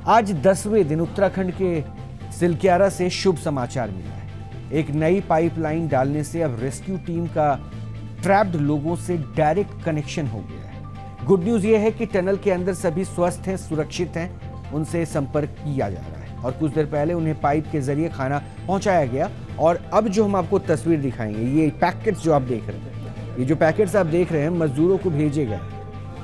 आज 10वें दिन उत्तराखंड के सिलक्यारा से शुभ समाचार मिला है। एक नई पाइपलाइन डालने से अब रेस्क्यू टीम का ट्रैप्ड लोगों से डायरेक्ट कनेक्शन हो गया है। गुड न्यूज यह है कि टनल के अंदर सभी स्वस्थ हैं, सुरक्षित हैं, उनसे संपर्क किया जा रहा है और कुछ देर पहले उन्हें पाइप के जरिए खाना पहुंचाया गया। और अब जो हम आपको तस्वीर दिखाएंगे, ये पैकेट्स जो आप देख रहे हैं, ये जो पैकेट्स आप देख रहे हैं मजदूरों को भेजे गए।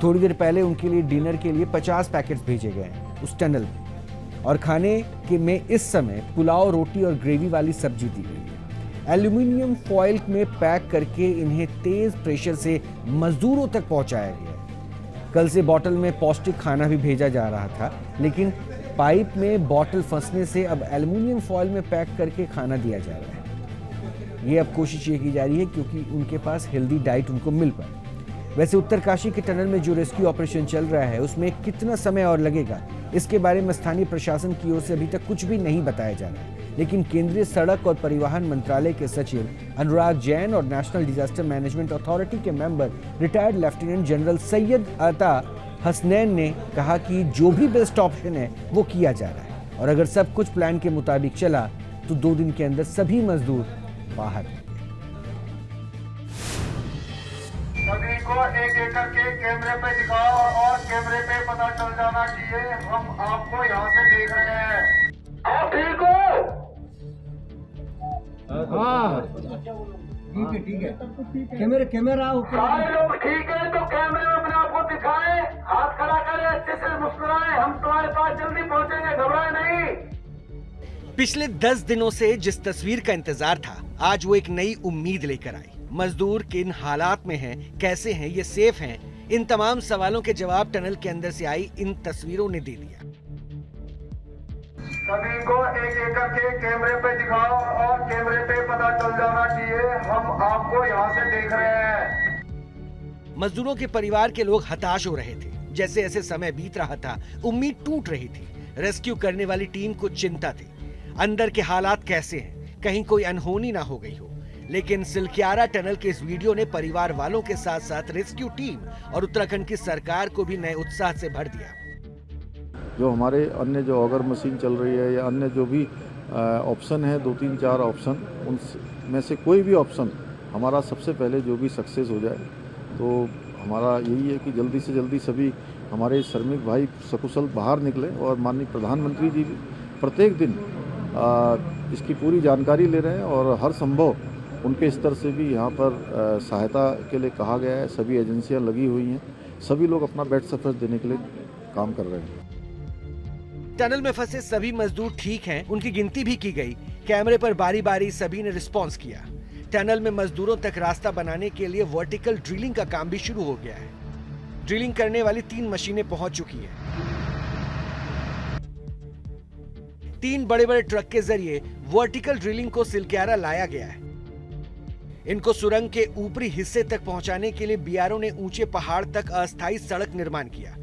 थोड़ी देर पहले उनके लिए डिनर के लिए 50 पैकेट्स भेजे गए उस टनल में और खाने के में इस समय पुलाव, रोटी और ग्रेवी वाली सब्जी दी गई है। एल्यूमिनियम फॉइल में पैक करके इन्हें तेज प्रेशर से मजदूरों तक पहुंचाया गया है। कल से बोतल में पौष्टिक खाना भी भेजा जा रहा था, लेकिन पाइप में बोतल फंसने से अब एल्यूमिनियम फॉइल में पैक करके खाना दिया जा रहा है। ये अब कोशिश ये की जा रही है क्योंकि उनके पास हेल्दी डाइट उनको मिल पाए। वैसे उत्तरकाशी के टनल में जो रेस्क्यू ऑपरेशन चल रहा है उसमें कितना समय और लगेगा, इसके बारे में स्थानीय प्रशासन की ओर से अभी तक कुछ भी नहीं बताया जा रहा है। लेकिन केंद्रीय सड़क और परिवहन मंत्रालय के सचिव अनुराग जैन और नेशनल डिजास्टर मैनेजमेंट अथॉरिटी के member retired lieutenant general Syed अता हसनैन ने कहा कि जो भी बेस्ट ऑप्शन है वो किया जा रहा है और अगर सब कुछ प्लान के मुताबिक चला तो 2 दिन के अंदर सभी मजदूर बाहर होंगे। सभी को एक एक करके कैमरे पे दिखाओ और कैमरे पे पता चल जाना चाहिए हम आपको यहाँ से देख रहे हैं। आप ठीक हो? हाँ ठीक है कैमरा सारे लोग ठीक है तो कैमरे में अपने आप को दिखाएं, हाथ खड़ा करें, अच्छे से मुस्कुराएं, हम तुम्हारे पास जल्दी पहुँचेंगे, घबराए नहीं। पिछले 10 दिनों से जिस तस्वीर का इंतजार था, आज वो एक नई उम्मीद लेकर आई। मजदूर किन हालात में हैं, कैसे हैं, ये सेफ हैं, इन तमाम सवालों के जवाब टनल के अंदर से आई इन तस्वीरों ने दे दिया। सभी को एक एक करके कैमरे पे दिखाओ और कैमरे पे पता चल जाना चाहिए हम आपको यहाँ से देख रहे हैं। मजदूरों के परिवार के लोग हताश हो रहे थे। जैसे जैसे समय बीत रहा था, उम्मीद टूट रही थी। रेस्क्यू करने वाली टीम को चिंता थी, अंदर के हालात कैसे हैं, कहीं कोई अनहोनी ना हो गई हो। लेकिन सिलक्यारा टनल के इस वीडियो ने परिवार वालों के साथ साथ रेस्क्यू टीम और उत्तराखंड की सरकार को भी नए उत्साह से भर दिया। जो हमारे अन्य जो ऑगर मशीन चल रही है या अन्य जो भी ऑप्शन है, 2-3-4 ऑप्शन, उनमें से कोई भी ऑप्शन हमारा सबसे पहले जो भी सक्सेस हो जाए, तो हमारा यही है कि जल्दी से जल्दी सभी हमारे श्रमिक भाई सकुशल बाहर निकले। और माननीय प्रधानमंत्री जी प्रत्येक दिन इसकी पूरी जानकारी ले रहे हैं और हर संभव उनके स्तर से भी यहाँ पर सहायता के लिए कहा गया है। सभी एजेंसियाँ लगी हुई हैं, सभी लोग अपना बेड सफर देने के लिए काम कर रहे हैं। टनल में फंसे सभी मजदूर ठीक हैं, उनकी गिनती भी की गई। कैमरे पर बारी बारी सभी ने रिस्पॉन्स किया। टनल में मजदूरों तक रास्ता बनाने के लिए वर्टिकल ड्रिलिंग का काम भी शुरू हो गया है। ड्रिलिंग करने वाली 3 मशीनें पहुंच चुकी हैं। 3 बड़े-बड़े ट्रक के जरिए वर्टिकल ड्रिलिंग को सिलक्यारा लाया गया है। इनको सुरंग के ऊपरी हिस्से तक पहुंचाने के लिए बीआरओ ने ऊंचे पहाड़ तक अस्थायी सड़क निर्माण किया।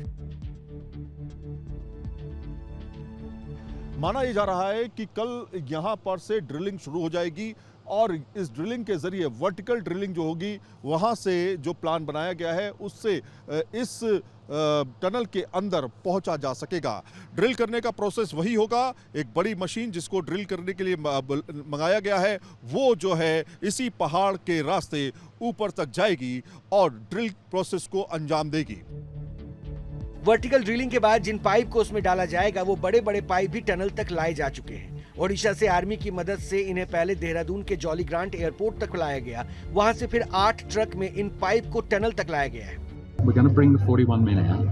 माना यह जा रहा है कि कल यहां पर से ड्रिलिंग शुरू हो जाएगी और इस ड्रिलिंग के जरिए वर्टिकल ड्रिलिंग जो होगी, वहां से जो प्लान बनाया गया है उससे इस टनल के अंदर पहुंचा जा सकेगा। ड्रिल करने का प्रोसेस वही होगा। एक बड़ी मशीन जिसको ड्रिल करने के लिए मंगाया गया है, वो जो है इसी पहाड़ के रास्ते ऊपर तक जाएगी और ड्रिल प्रोसेस को अंजाम देगी। वर्टिकल ड्रिलिंग के बाद जिन पाइप को उसमें डाला जाएगा, वो बड़े बड़े पाइप भी टनल तक लाए जा चुके हैं। ओडिशा से आर्मी की मदद से इन्हें पहले देहरादून के जॉली ग्रांट एयरपोर्ट तक लाया गया, वहां से फिर 8 ट्रक में इन पाइप को टनल तक लाया गया है। We're going to bring the 41 men out.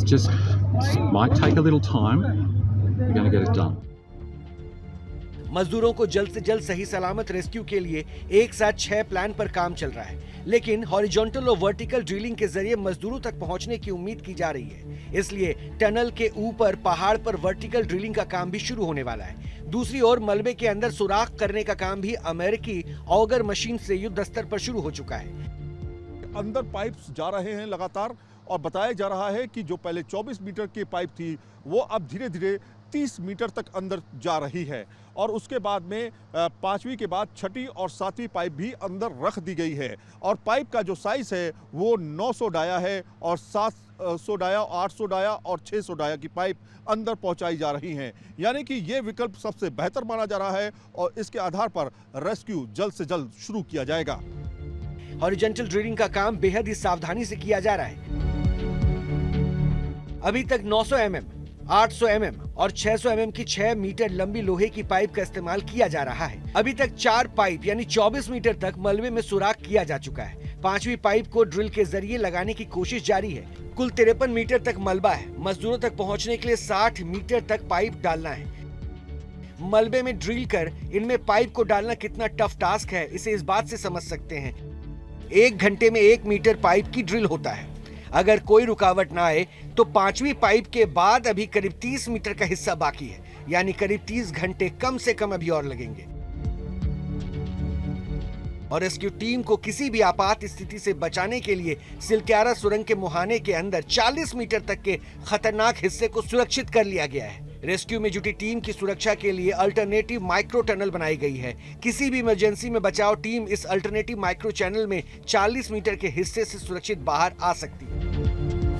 It might take a little time. We're going to get it done. मजदूरों को जल्द से जल्द सही सलामत रेस्क्यू के लिए एक साथ 6 प्लान पर काम चल रहा है, लेकिन हॉरिजॉन्टल और वर्टिकल ड्रिलिंग के जरिए मजदूरों तक पहुंचने की उम्मीद की जा रही है। इसलिए टनल के ऊपर पहाड़ पर वर्टिकल ड्रिलिंग का काम भी शुरू होने वाला है। दूसरी ओर मलबे के अंदर सुराख करने का काम भी अमेरिकी ऑगर मशीन से युद्ध स्तर पर शुरू हो चुका है। अंदर पाइप्स जा रहे हैं लगातार और बताया जा रहा है कि जो पहले 24 मीटर की पाइप थी वो अब धीरे धीरे 30 मीटर तक अंदर जा रही है और उसके बाद में 5वीं के बाद 6ठी और 7वीं पाइप भी अंदर रख दी गई है और पाइप का जो साइज है वो 900 डाया है और 700 डाया, 800 डाया और 600 डाया की पाइप अंदर पहुंचाई जा रही हैं। यानी कि ये विकल्प सबसे बेहतर माना जा रहा है और इसके आधार पर रेस्क्यू जल्द से जल्द शुरू किया जाएगा। हॉरिजॉन्टल ड्रिलिंग का काम बेहद ही सावधानी से किया जा रहा है। अभी तक 900 mm, 800 mm और 600 mm की 6 मीटर लंबी लोहे की पाइप का इस्तेमाल किया जा रहा है। अभी तक 4 पाइप यानी 24 मीटर तक मलबे में सुराख किया जा चुका है। 5वीं पाइप को ड्रिल के जरिए लगाने की कोशिश जारी है। कुल 53 मीटर तक मलबा है। मजदूरों तक पहुंचने के लिए 60 मीटर तक पाइप डालना है। मलबे में ड्रिल कर इनमें पाइप को डालना कितना टफ टास्क है, इसे इस बात से समझ सकते हैं। 1 घंटे में 1 मीटर पाइप की ड्रिल होता है। अगर कोई रुकावट ना आए तो 5वीं पाइप के बाद अभी करीब 30 मीटर का हिस्सा बाकी है, यानी करीब 30 घंटे कम से कम अभी और लगेंगे। और रेस्क्यू टीम को किसी भी आपात स्थिति से बचाने के लिए सिलक्यारा सुरंग के मुहाने के अंदर 40 मीटर तक के खतरनाक हिस्से को सुरक्षित कर लिया गया है। रेस्क्यू में जुटी टीम की सुरक्षा के लिए अल्टरनेटिव माइक्रो टनल बनाई गई है। किसी भी इमरजेंसी में बचाव टीम इस अल्टरनेटिव माइक्रो चैनल में 40 मीटर के हिस्से से सुरक्षित बाहर आ सकती है।